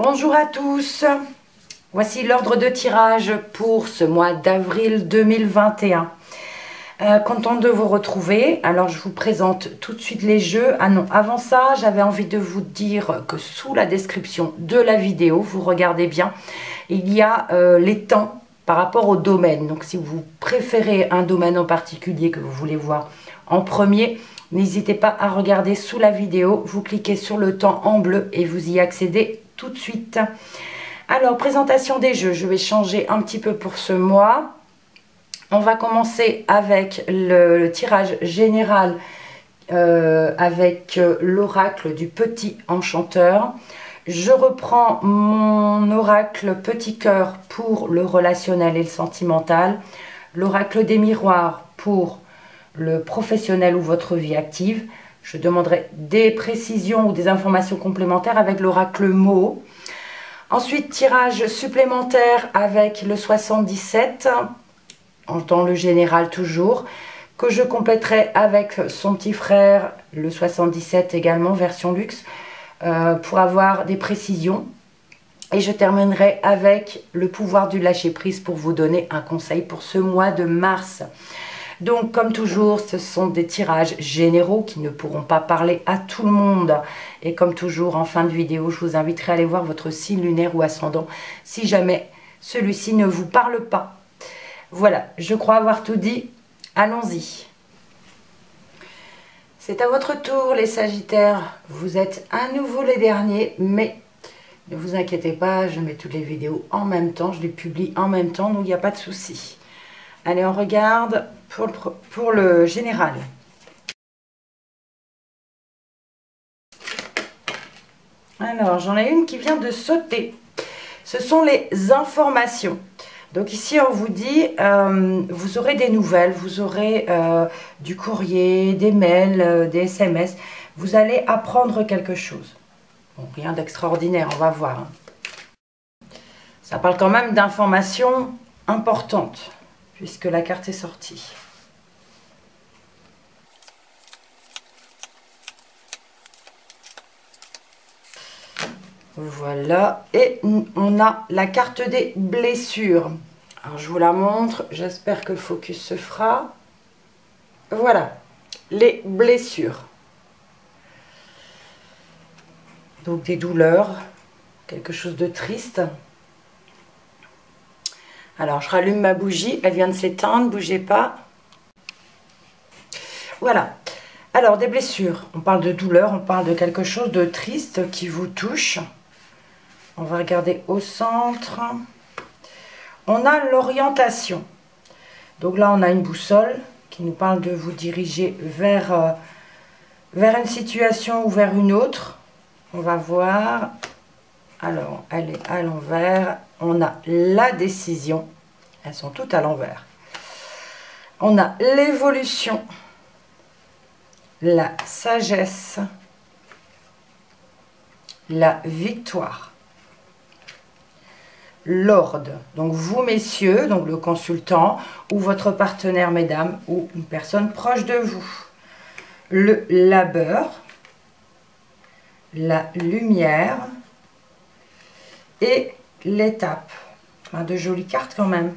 Bonjour à tous, voici l'ordre de tirage pour ce mois d'avril 2021. Contente de vous retrouver. Alors je vous présente tout de suite les jeux. Ah non, avant ça, j'avais envie de vous dire que sous la description de la vidéo, vous regardez bien, il y a les temps par rapport au domaine. Donc si vous préférez un domaine en particulier que vous voulez voir en premier, n'hésitez pas à regarder sous la vidéo. Vous cliquez sur le temps en bleu et vous y accédez tout de suite. Alors, présentation des jeux, je vais changer un petit peu pour ce mois. On va commencer avec le tirage général avec l'oracle du petit enchanteur. Je reprends mon oracle petit cœur pour le relationnel et le sentimental, l'oracle des miroirs pour le professionnel ou votre vie active. Je demanderai des précisions ou des informations complémentaires avec l'oracle mot. Ensuite, tirage supplémentaire avec le 77, dans le général toujours, que je compléterai avec son petit frère, le 77 également, version luxe, pour avoir des précisions. Et je terminerai avec le pouvoir du lâcher-prise pour vous donner un conseil pour ce mois de mars. Donc, comme toujours, ce sont des tirages généraux qui ne pourront pas parler à tout le monde. Et comme toujours, en fin de vidéo, je vous inviterai à aller voir votre signe lunaire ou ascendant si jamais celui-ci ne vous parle pas. Voilà, je crois avoir tout dit. Allons-y. C'est à votre tour, les Sagittaires. Vous êtes à nouveau les derniers, mais ne vous inquiétez pas, je mets toutes les vidéos en même temps, je les publie en même temps, donc il n'y a pas de souci. Allez, on regarde pour le général. Alors, j'en ai une qui vient de sauter. Ce sont les informations. Donc ici, on vous dit, vous aurez des nouvelles, vous aurez du courrier, des mails, des SMS. Vous allez apprendre quelque chose. Bon, rien d'extraordinaire, on va voir. Ça parle quand même d'informations importantes, puisque la carte est sortie. Voilà, et on a la carte des blessures. Alors je vous la montre, j'espère que le focus se fera. Voilà, les blessures. Donc des douleurs, quelque chose de triste. Alors je rallume ma bougie, elle vient de s'éteindre, bougez pas. Voilà. Alors des blessures, on parle de douleur, on parle de quelque chose de triste qui vous touche. On va regarder au centre. On a l'orientation. Donc là, on a une boussole qui nous parle de vous diriger vers une situation ou vers une autre. On va voir. Alors, elle est à l'envers. On a la décision. Elles sont toutes à l'envers. On a l'évolution. La sagesse. La victoire. L'ordre, donc vous messieurs, donc le consultant ou votre partenaire mesdames ou une personne proche de vous. Le labeur, la lumière et l'étape. De jolies cartes quand même.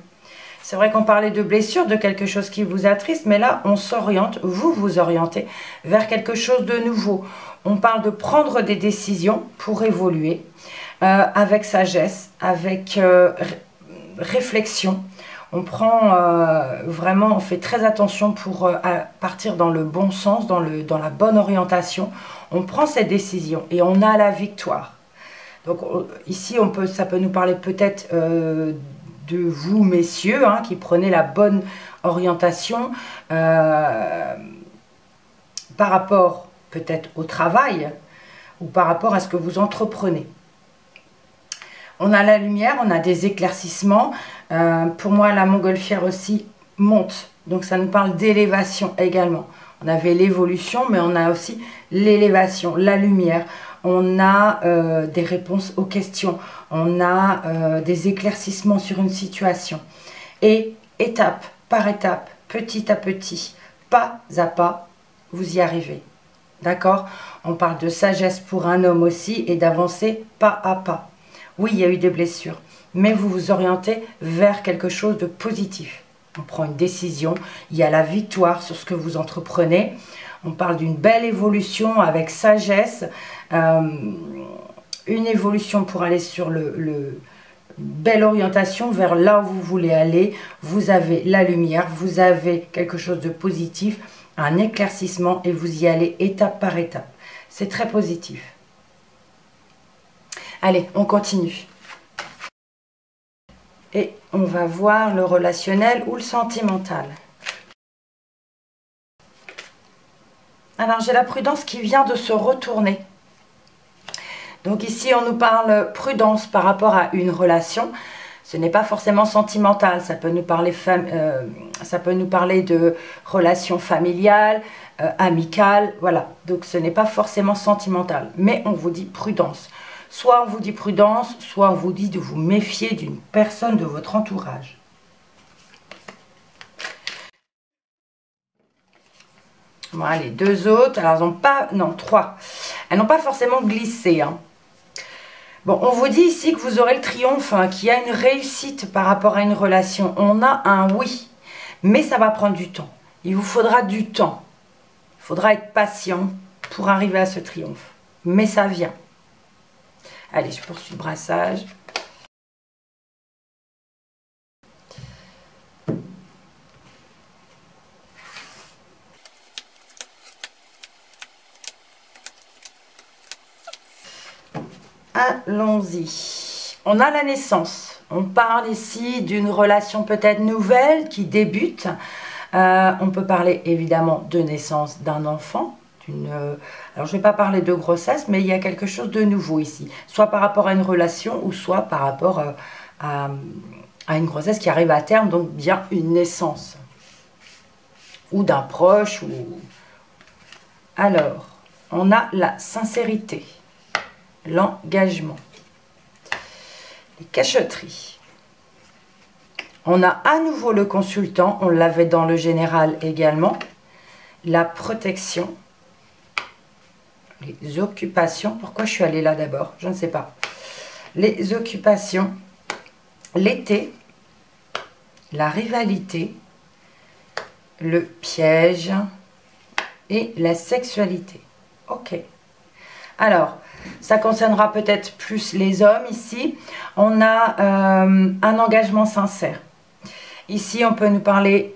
C'est vrai qu'on parlait de blessure, de quelque chose qui vous attriste, mais là on s'oriente, vous vous orientez vers quelque chose de nouveau. On parle de prendre des décisions pour évoluer. Avec sagesse, avec réflexion. On prend vraiment, on fait très attention pour partir dans le bon sens, dans la bonne orientation. On prend cette décision et on a la victoire. Donc ici, ça peut nous parler peut-être de vous, messieurs, hein, qui prenez la bonne orientation par rapport peut-être au travail ou par rapport à ce que vous entreprenez. On a la lumière, on a des éclaircissements. Pour moi, la montgolfière aussi monte. Donc, ça nous parle d'élévation également. On avait l'évolution, mais on a aussi l'élévation, la lumière. On a des réponses aux questions. On a des éclaircissements sur une situation. Et étape par étape, petit à petit, pas à pas, vous y arrivez. D'accord? On parle de sagesse pour un homme aussi et d'avancer pas à pas. Oui, il y a eu des blessures, mais vous vous orientez vers quelque chose de positif. On prend une décision, il y a la victoire sur ce que vous entreprenez. On parle d'une belle évolution avec sagesse, une évolution pour aller sur une belle orientation vers là où vous voulez aller. Vous avez la lumière, vous avez quelque chose de positif, un éclaircissement et vous y allez étape par étape. C'est très positif. Allez, on continue. Et on va voir le relationnel ou le sentimental. Alors, j'ai la prudence qui vient de se retourner. Donc ici, on nous parle prudence par rapport à une relation. Ce n'est pas forcément sentimental. Ça peut nous parler, de relations familiales, amicales. Voilà. Donc, ce n'est pas forcément sentimental. Mais on vous dit prudence. Soit on vous dit prudence, soit on vous dit de vous méfier d'une personne de votre entourage. Voilà, les deux autres, alors elles n'ont pas, non, trois. Elles n'ont pas forcément glissé. Hein. Bon, on vous dit ici que vous aurez le triomphe, hein, qu'il y a une réussite par rapport à une relation. On a un oui, mais ça va prendre du temps. Il vous faudra du temps. Il faudra être patient pour arriver à ce triomphe. Mais ça vient. Allez, je poursuis le brassage. Allons-y. On a la naissance. On parle ici d'une relation peut-être nouvelle qui débute. On peut parler évidemment de naissance d'un enfant. Alors, je ne vais pas parler de grossesse, mais il y a quelque chose de nouveau ici. Soit par rapport à une relation, ou soit par rapport à une grossesse qui arrive à terme, donc bien une naissance. Ou d'un proche. Alors, on a la sincérité, l'engagement, les cachotteries. On a à nouveau le consultant, on l'avait dans le général également, la protection, les occupations. Pourquoi je suis allée là d'abord? Je ne sais pas. Les occupations, l'été, la rivalité, le piège et la sexualité. Ok. Alors, ça concernera peut-être plus les hommes ici. On a un engagement sincère. Ici, on peut nous parler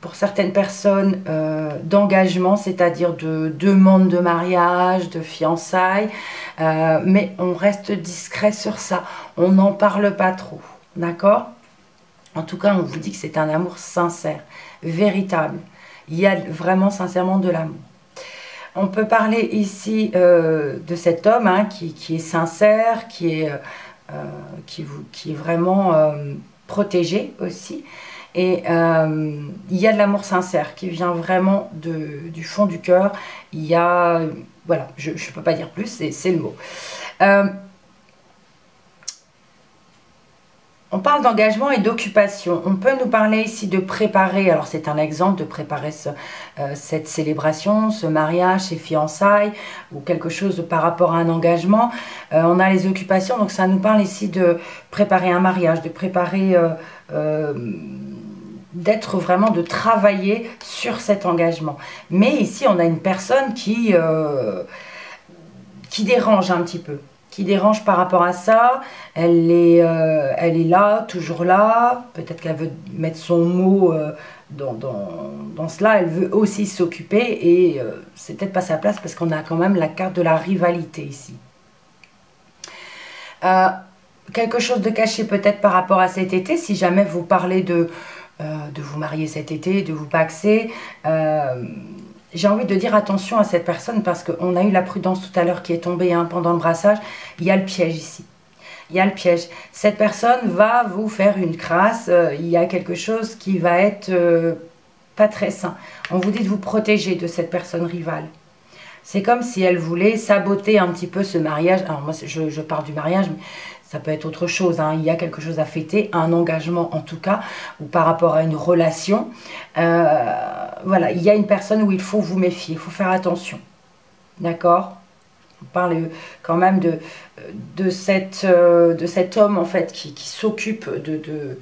pour certaines personnes, d'engagement, c'est-à-dire de demande de mariage, de fiançailles, mais on reste discret sur ça, on n'en parle pas trop, d'accord? En tout cas, on vous dit que c'est un amour sincère, véritable, il y a vraiment sincèrement de l'amour. On peut parler ici de cet homme, hein, qui est sincère, qui est vraiment protégé aussi. Et il y a de l'amour sincère qui vient vraiment du fond du cœur. Il y a, voilà, je ne peux pas dire plus, c'est le mot. On parle d'engagement et d'occupation. On peut nous parler ici de préparer, alors c'est un exemple, de préparer cette célébration, ce mariage, ces fiançailles, ou quelque chose par rapport à un engagement. On a les occupations, donc ça nous parle ici de préparer un mariage, de préparer, d'être vraiment, de travailler sur cet engagement. Mais ici, on a une personne qui dérange un petit peu. Qui dérange par rapport à ça, elle est là, toujours là, peut-être qu'elle veut mettre son mot dans cela, elle veut aussi s'occuper et c'est peut-être pas sa place parce qu'on a quand même la carte de la rivalité ici. Quelque chose de caché peut-être par rapport à cet été, si jamais vous parlez de vous marier cet été, de vous paxer, j'ai envie de dire attention à cette personne parce qu'on a eu la prudence tout à l'heure qui est tombée pendant le brassage. Il y a le piège ici. Il y a le piège. Cette personne va vous faire une crasse. Il y a quelque chose qui va être pas très sain. On vous dit de vous protéger de cette personne rivale. C'est comme si elle voulait saboter un petit peu ce mariage. Alors moi, je parle du mariage, mais ça peut être autre chose, hein. Il y a quelque chose à fêter, un engagement en tout cas, ou par rapport à une relation. Voilà, il y a une personne où il faut vous méfier, il faut faire attention. D'accord? On parle quand même de cet homme en fait qui s'occupe de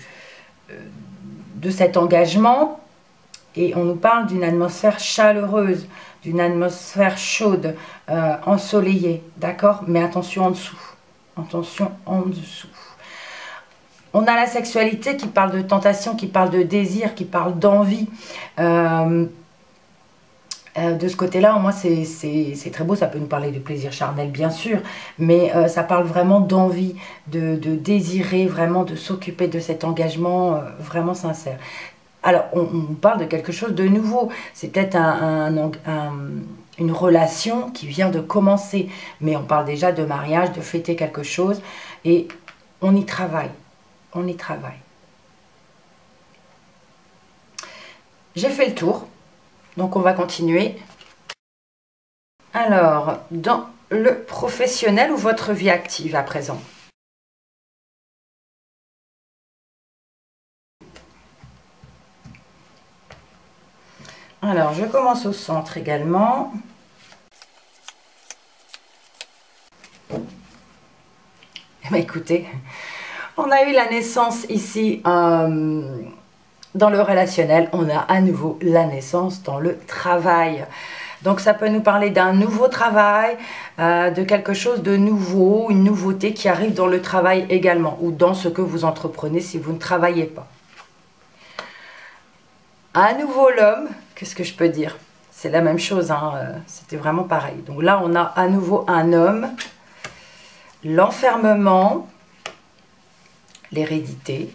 cet engagement. Et on nous parle d'une atmosphère chaleureuse, d'une atmosphère chaude, ensoleillée, d'accord? Mais attention en dessous, attention en dessous. On a la sexualité qui parle de tentation, qui parle de désir, qui parle d'envie. De ce côté-là, moi, c'est très beau. Ça peut nous parler de plaisir charnel, bien sûr, mais ça parle vraiment d'envie, de désirer, vraiment de s'occuper de cet engagement vraiment sincère. Alors, on parle de quelque chose de nouveau. C'est peut-être une relation qui vient de commencer, mais on parle déjà de mariage, de fêter quelque chose, et on y travaille. On y travaille. J'ai fait le tour. Donc on va continuer. Alors, dans le professionnel ou votre vie active à présent? Alors, je commence au centre également. Eh bien, écoutez, on a eu la naissance ici dans le relationnel, on a à nouveau la naissance dans le travail. Donc ça peut nous parler d'un nouveau travail, de quelque chose de nouveau, une nouveauté qui arrive dans le travail également, ou dans ce que vous entreprenez si vous ne travaillez pas. À nouveau l'homme, qu'est-ce que je peux dire? C'est la même chose, hein, c'était vraiment pareil. Donc là on a à nouveau un homme, l'enfermement, l'hérédité,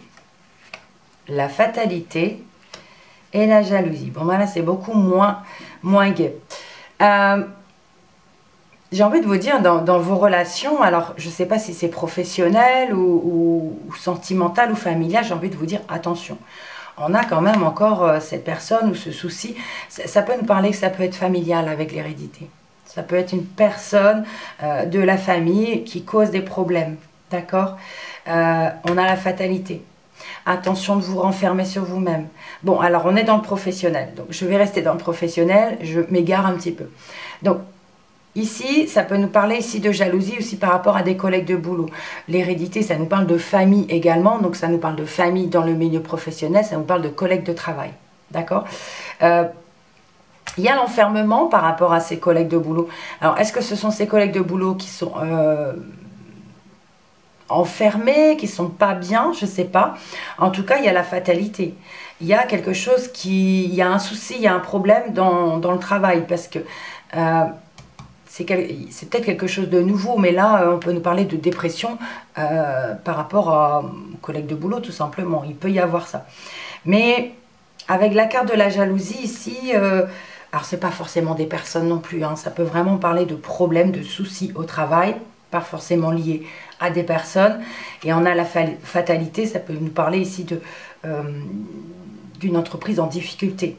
la fatalité et la jalousie. Bon, ben là, c'est beaucoup moins gai. J'ai envie de vous dire, dans vos relations, alors, je ne sais pas si c'est professionnel ou sentimental ou familial, j'ai envie de vous dire, attention. On a quand même encore cette personne ou ce souci. Ça peut nous parler que ça peut être familial avec l'hérédité. Ça peut être une personne de la famille qui cause des problèmes. D'accord? On a la fatalité. Attention de vous renfermer sur vous-même. Bon, alors on est dans le professionnel. Donc je vais rester dans le professionnel, je m'égare un petit peu. Donc ici, ça peut nous parler ici de jalousie aussi par rapport à des collègues de boulot. L'hérédité, ça nous parle de famille également. Donc ça nous parle de famille dans le milieu professionnel, ça nous parle de collègues de travail. D'accord? Il y a l'enfermement par rapport à ces collègues de boulot. Alors est-ce que ce sont ces collègues de boulot qui sont enfermés, qui sont pas bien, je sais pas. En tout cas, il y a la fatalité. Il y a quelque chose il y a un souci, il y a un problème dans le travail parce que c'est peut-être quelque chose de nouveau, mais là, on peut nous parler de dépression par rapport aux collègues de boulot, tout simplement. Il peut y avoir ça. Mais avec la carte de la jalousie ici, alors c'est pas forcément des personnes non plus, hein, ça peut vraiment parler de problèmes, de soucis au travail, pas forcément liés à des personnes. Et on a la fatalité, ça peut nous parler ici d'une entreprise en difficulté,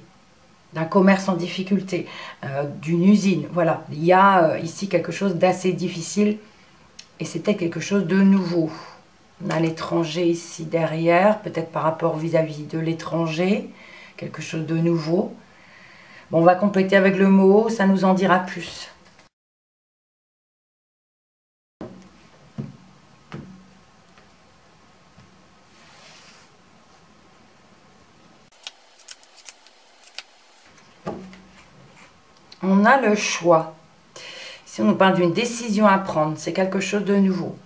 d'un commerce en difficulté, d'une usine. Voilà, il y a ici quelque chose d'assez difficile et c'est peut-être quelque chose de nouveau. On a l'étranger ici derrière, peut-être par rapport vis-à-vis de l'étranger, quelque chose de nouveau. Bon, on va compléter avec le mot, ça nous en dira plus. On a le choix. Ici, on nous parle d'une décision à prendre. C'est quelque chose de nouveau.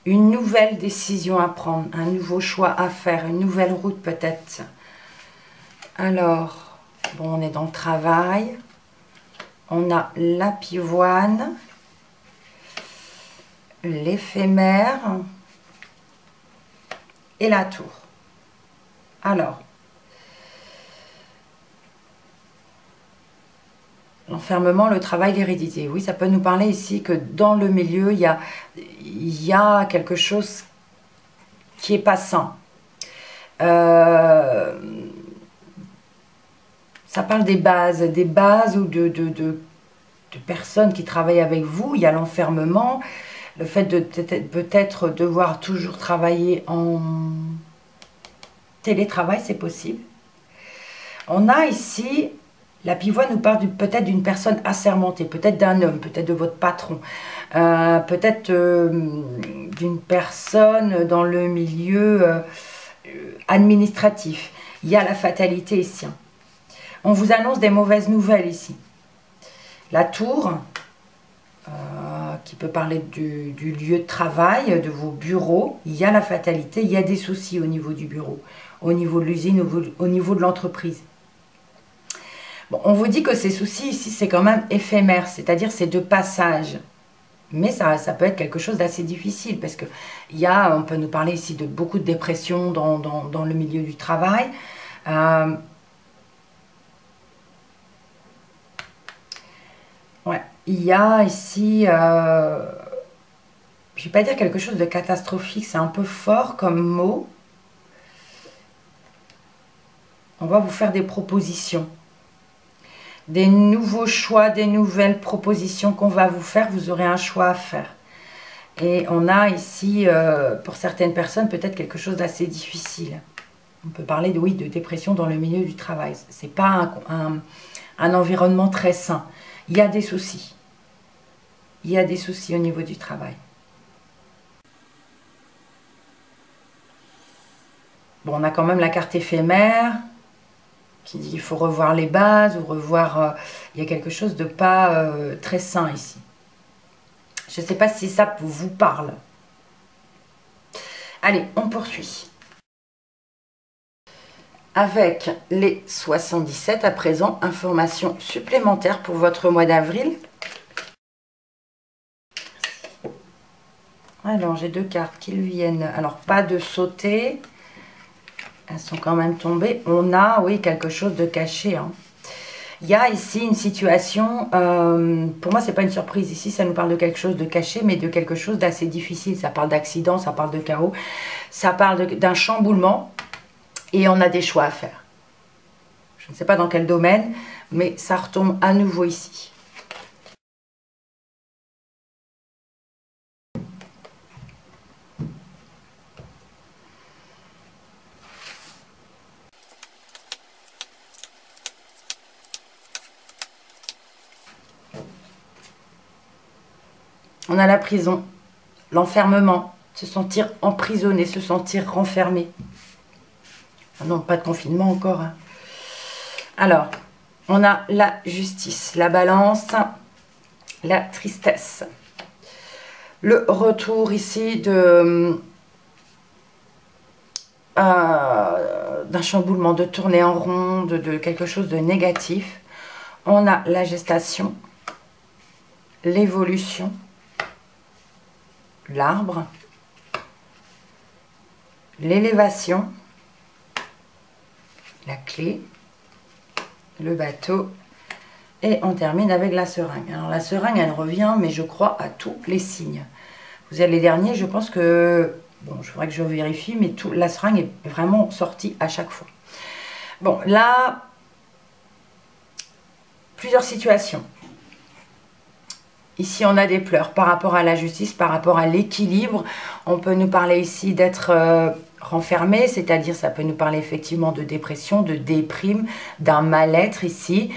Une nouvelle décision à prendre. Un nouveau choix à faire. Une nouvelle route peut-être. Alors, bon, on est dans le travail. On a la pivoine. L'éphémère. Et la tour. Alors, l'enfermement, le travail, l'hérédité. Oui, ça peut nous parler ici que dans le milieu, il y a quelque chose qui n'est pas sain. Ça parle des bases ou de personnes qui travaillent avec vous. Il y a l'enfermement, le fait de peut-être devoir toujours travailler en télétravail, c'est possible. On a ici La pivoine nous parle peut-être d'une personne assermentée, peut-être d'un homme, peut-être de votre patron, peut-être d'une personne dans le milieu administratif. Il y a la fatalité ici. On vous annonce des mauvaises nouvelles ici. La tour, qui peut parler du lieu de travail, de vos bureaux. Il y a la fatalité, il y a des soucis au niveau du bureau, au niveau de l'usine, au niveau de l'entreprise. Bon, on vous dit que ces soucis ici, c'est quand même éphémère, c'est-à-dire c'est de passage. Mais ça peut être quelque chose d'assez difficile parce que on peut nous parler ici de beaucoup de dépression dans le milieu du travail. Ouais, il y a ici, je ne vais pas dire quelque chose de catastrophique, c'est un peu fort comme mot. On va vous faire des propositions. Des nouveaux choix, des nouvelles propositions qu'on va vous faire, vous aurez un choix à faire. Et on a ici, pour certaines personnes, peut-être quelque chose d'assez difficile. On peut parler de, oui, de dépression dans le milieu du travail. Ce n'est pas un environnement très sain. Il y a des soucis. Il y a des soucis au niveau du travail. Bon, on a quand même la carte éphémère qui dit qu'il faut revoir les bases ou revoir... il y a quelque chose de pas très sain ici. Je ne sais pas si ça vous parle. Allez, on poursuit. Avec les 77 à présent, informations supplémentaires pour votre mois d'avril. Alors, j'ai 2 cartes qui viennent. Alors, pas de sauter. Elles sont quand même tombées. On a, oui, quelque chose de caché. Hein. Il y a ici une situation, pour moi, ce n'est pas une surprise. Ici, ça nous parle de quelque chose de caché, mais de quelque chose d'assez difficile. Ça parle d'accident, ça parle de chaos, ça parle d'un chamboulement. Et on a des choix à faire. Je ne sais pas dans quel domaine, mais ça retombe à nouveau ici. On a la prison, l'enfermement, se sentir emprisonné, se sentir renfermé. Ah non, pas de confinement encore. Hein. Alors, on a la justice, la balance, la tristesse. Le retour ici d'un chamboulement, de tourner en rond, de quelque chose de négatif. On a la gestation, l'évolution, l'arbre, l'élévation, la clé, le bateau, et on termine avec la seringue. Alors la seringue, elle revient, mais je crois à tous les signes. Vous êtes les derniers, je pense que, bon, je voudrais que je vérifie, mais la seringue est vraiment sortie à chaque fois. Bon, là, plusieurs situations. Ici, on a des pleurs par rapport à la justice, par rapport à l'équilibre. On peut nous parler ici d'être renfermé, c'est-à-dire ça peut nous parler effectivement de dépression, de déprime, d'un mal-être ici.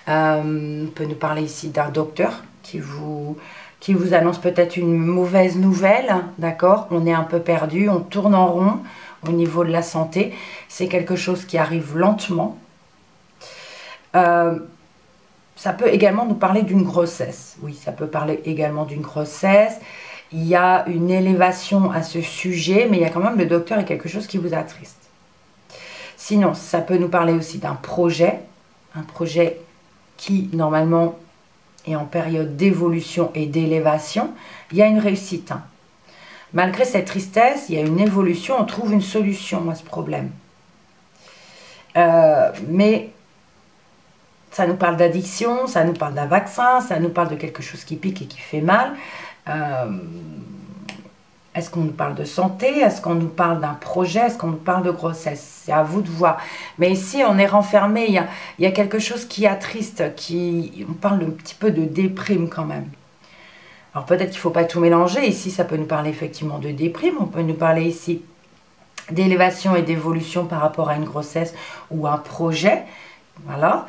On peut nous parler ici d'un docteur qui vous annonce peut-être une mauvaise nouvelle, d'accord? On est un peu perdu, on tourne en rond au niveau de la santé. C'est quelque chose qui arrive lentement. Ça peut également nous parler d'une grossesse. Oui, ça peut parler également d'une grossesse. Il y a une élévation à ce sujet, mais il y a quand même le docteur et quelque chose qui vous attriste. Sinon, ça peut nous parler aussi d'un projet. Un projet qui, normalement, est en période d'évolution et d'élévation. Il y a une réussite. Hein. Malgré cette tristesse, il y a une évolution. On trouve une solution à ce problème. Mais... ça nous parle d'addiction, ça nous parle d'un vaccin, ça nous parle de quelque chose qui pique et qui fait mal. Est-ce qu'on nous parle de santé? Est-ce qu'on nous parle d'un projet? Est-ce qu'on nous parle de grossesse? C'est à vous de voir. Mais ici, on est renfermé. Il y a quelque chose qui attriste. On parle un petit peu de déprime quand même. Alors peut-être qu'il ne faut pas tout mélanger. Ici, ça peut nous parler effectivement de déprime. On peut nous parler ici d'élévation et d'évolution par rapport à une grossesse ou un projet. Voilà.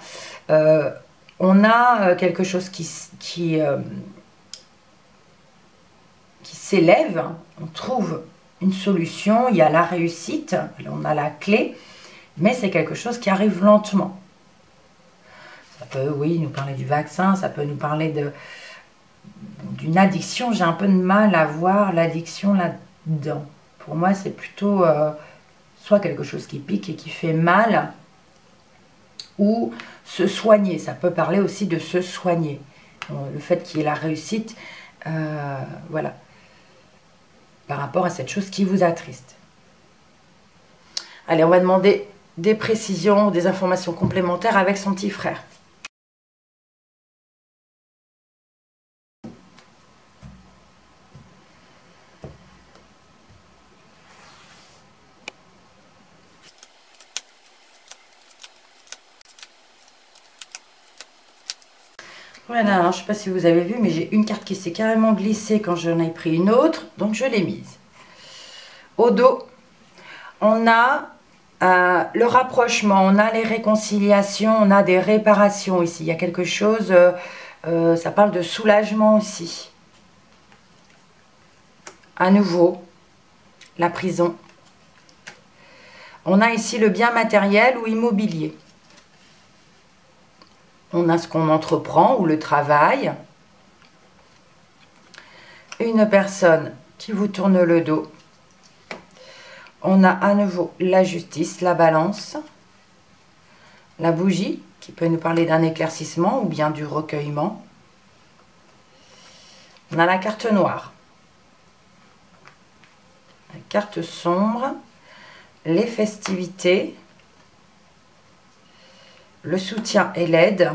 On a quelque chose qui s'élève, on trouve une solution, il y a la réussite, on a la clé, mais c'est quelque chose qui arrive lentement. Ça peut, oui, nous parler du vaccin, ça peut nous parler d'une addiction. J'ai un peu de mal à voir l'addiction là-dedans. Pour moi, c'est plutôt soit quelque chose qui pique et qui fait mal, ou se soigner. Ça peut parler aussi de se soigner. Le fait qu'il y ait la réussite, voilà, par rapport à cette chose qui vous attriste. Allez, on va demander des précisions, des informations complémentaires avec son petit frère. Voilà, alors je ne sais pas si vous avez vu, mais j'ai une carte qui s'est carrément glissée quand j'en ai pris une autre, donc je l'ai mise. Au dos, on a le rapprochement, on a les réconciliations, on a des réparations ici. Il y a quelque chose, ça parle de soulagement aussi. À nouveau, la prison. On a ici le bien matériel ou immobilier. On a ce qu'on entreprend ou le travail. Une personne qui vous tourne le dos. On a à nouveau la justice, la balance. La bougie qui peut nous parler d'un éclaircissement ou bien du recueillement. On a la carte noire. La carte sombre. Les festivités. Le soutien et l'aide.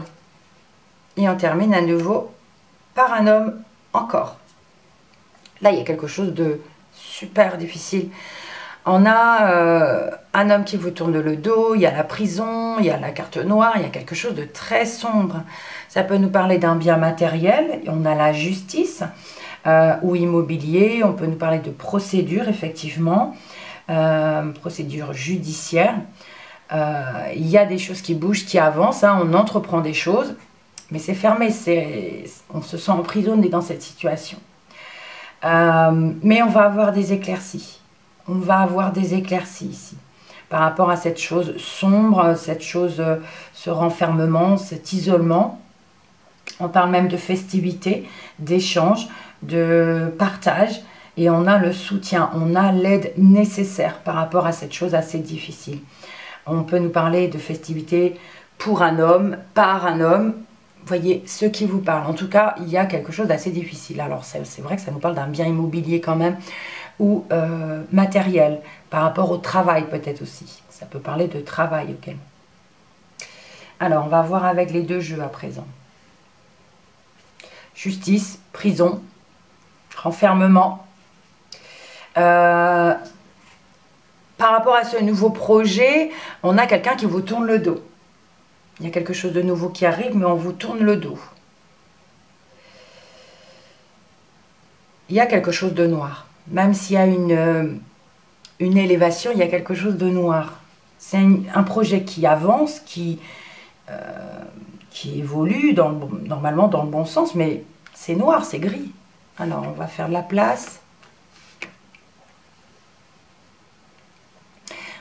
Et on termine à nouveau par un homme encore. Là, il y a quelque chose de super difficile. On a un homme qui vous tourne le dos, il y a la prison, il y a la carte noire, il y a quelque chose de très sombre. Ça peut nous parler d'un bien matériel, on a la justice ou immobilier, on peut nous parler de procédure, effectivement, procédure judiciaire. Il y a des choses qui bougent, qui avancent, hein, on entreprend des choses, mais c'est fermé, on se sent emprisonné dans cette situation. Mais on va avoir des éclaircies. On va avoir des éclaircies ici par rapport à cette chose sombre, cette chose, ce renfermement, cet isolement. On parle même de festivité, d'échange, de partage et on a le soutien, on a l'aide nécessaire par rapport à cette chose assez difficile. On peut nous parler de festivité pour un homme, par un homme. Voyez, ceux qui vous parlent. En tout cas, il y a quelque chose d'assez difficile. Alors, c'est vrai que ça nous parle d'un bien immobilier quand même, ou matériel, par rapport au travail peut-être aussi. Ça peut parler de travail également. Alors, on va voir avec les deux jeux à présent. Justice, prison, renfermement. Par rapport à ce nouveau projet, on a quelqu'un qui vous tourne le dos. Il y a quelque chose de nouveau qui arrive, mais on vous tourne le dos. Il y a quelque chose de noir. Même s'il y a une élévation, il y a quelque chose de noir. C'est un projet qui avance, qui évolue normalement dans le bon sens, mais c'est noir, c'est gris. Alors, on va faire de la place.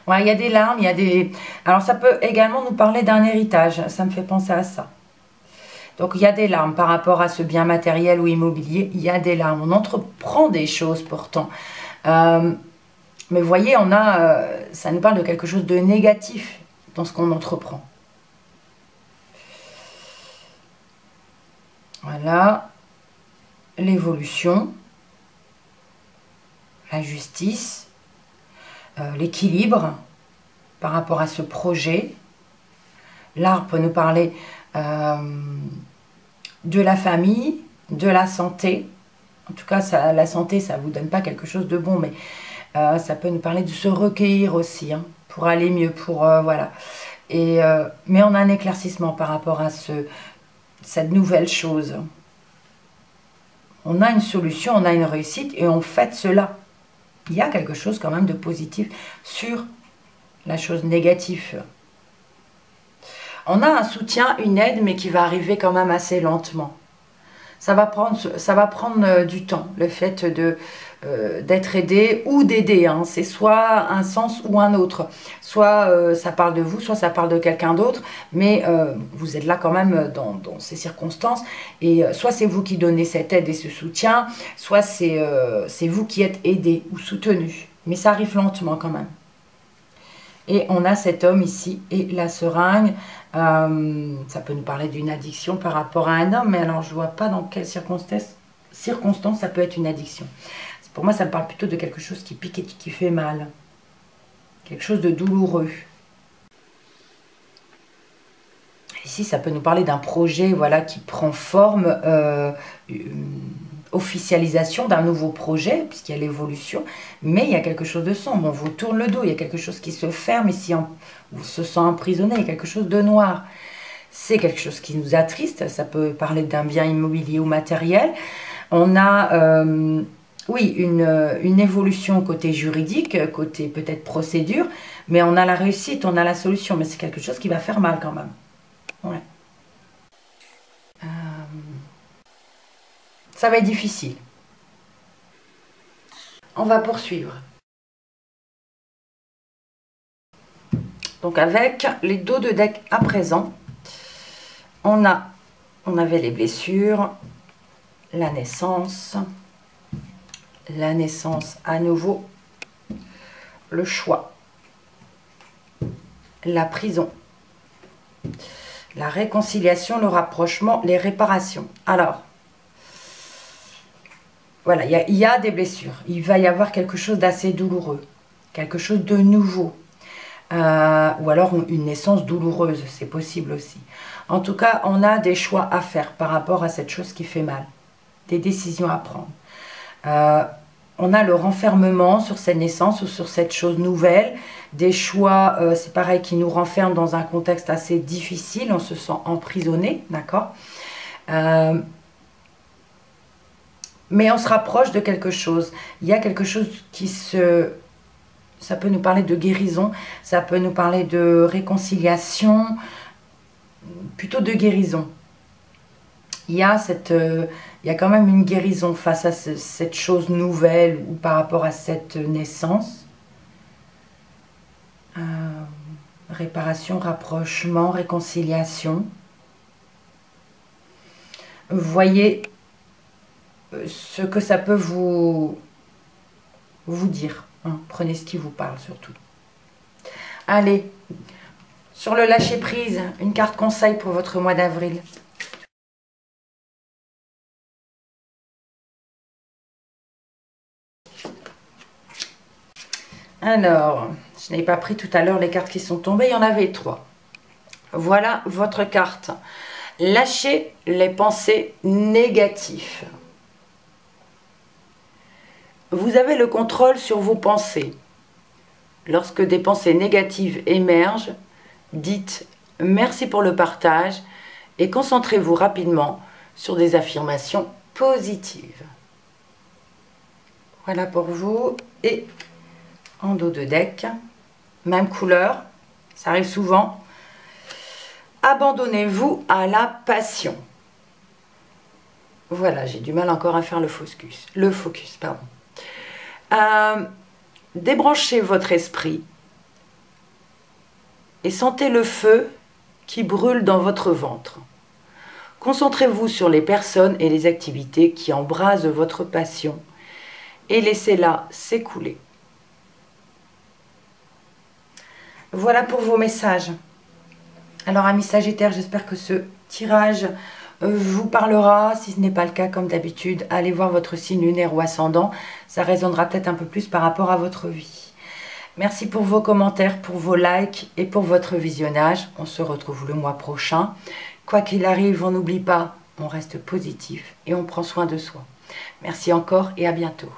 Ouais, il y a des larmes, il y a des... Alors, ça peut également nous parler d'un héritage. Ça me fait penser à ça. Donc, il y a des larmes par rapport à ce bien matériel ou immobilier. Il y a des larmes. On entreprend des choses pourtant. Mais vous voyez, ça nous parle de quelque chose de négatif dans ce qu'on entreprend. Voilà. L'évolution. La justice. L'équilibre par rapport à ce projet. L'art peut nous parler de la famille, de la santé. En tout cas, la santé, ça ne vous donne pas quelque chose de bon, mais ça peut nous parler de se recueillir aussi, hein, pour aller mieux, voilà. Mais on a un éclaircissement par rapport à cette nouvelle chose. On a une solution, on a une réussite et on fête cela. Il y a quelque chose quand même de positif sur la chose négative. On a un soutien, une aide, mais qui va arriver quand même assez lentement. Ça va prendre du temps, le fait d'être aidé ou d'aider. Hein. C'est soit un sens ou un autre. Soit ça parle de vous, soit ça parle de quelqu'un d'autre. Mais vous êtes là quand même dans ces circonstances. Et soit c'est vous qui donnez cette aide et ce soutien, soit c'est vous qui êtes aidé ou soutenu. Mais ça arrive lentement quand même. Et on a cet homme ici et la seringue. Ça peut nous parler d'une addiction par rapport à un homme, mais alors je ne vois pas dans quelles circonstances ça peut être une addiction. Pour moi, ça me parle plutôt de quelque chose qui pique et qui fait mal. Quelque chose de douloureux. Ici, ça peut nous parler d'un projet, voilà, qui prend forme, officialisation d'un nouveau projet, puisqu'il y a l'évolution, mais il y a quelque chose de sombre, on vous tourne le dos, il y a quelque chose qui se ferme ici, on se sent emprisonné, il y a quelque chose de noir. C'est quelque chose qui nous attriste, ça peut parler d'un bien immobilier ou matériel. On a, oui, une évolution côté juridique, côté peut-être procédure, mais on a la réussite, on a la solution, mais c'est quelque chose qui va faire mal quand même. Ouais. Ça va être difficile. On va poursuivre. Donc avec les dos de deck à présent, on avait les blessures, la naissance à nouveau, le choix, la prison, la réconciliation, le rapprochement, les réparations. Alors, voilà, il y a des blessures. Il va y avoir quelque chose d'assez douloureux, quelque chose de nouveau. Ou alors une naissance douloureuse, c'est possible aussi. En tout cas, on a des choix à faire par rapport à cette chose qui fait mal. Des décisions à prendre. On a le renfermement sur cette naissance ou sur cette chose nouvelle. Des choix, c'est pareil, qui nous renferment dans un contexte assez difficile. On se sent emprisonné, d'accord ? Mais on se rapproche de quelque chose. Il y a quelque chose qui se... Ça peut nous parler de guérison, ça peut nous parler de réconciliation, plutôt de guérison. Il y a quand même une guérison face à cette chose nouvelle ou par rapport à cette naissance. Réparation, rapprochement, réconciliation. Voyez ce que ça peut vous dire. Hein, prenez ce qui vous parle surtout. Allez, sur le lâcher prise, une carte conseil pour votre mois d'avril. Alors, je n'avais pas pris tout à l'heure les cartes qui sont tombées, il y en avait 3. Voilà votre carte. Lâchez les pensées négatives. Vous avez le contrôle sur vos pensées. Lorsque des pensées négatives émergent, dites « merci pour le partage » et concentrez-vous rapidement sur des affirmations positives. Voilà pour vous. Et en dos de deck, même couleur, ça arrive souvent. Abandonnez-vous à la passion. Voilà, j'ai du mal encore à faire le focus. Débranchez votre esprit et sentez le feu qui brûle dans votre ventre. Concentrez-vous sur les personnes et les activités qui embrasent votre passion et laissez-la s'écouler. Voilà pour vos messages. Alors, amis Sagittaires, j'espère que ce tirage vous parlera. Si ce n'est pas le cas, comme d'habitude, allez voir votre signe lunaire ou ascendant. Ça résonnera peut-être un peu plus par rapport à votre vie. Merci pour vos commentaires, pour vos likes et pour votre visionnage. On se retrouve le mois prochain. Quoi qu'il arrive, on n'oublie pas, on reste positif et on prend soin de soi. Merci encore et à bientôt.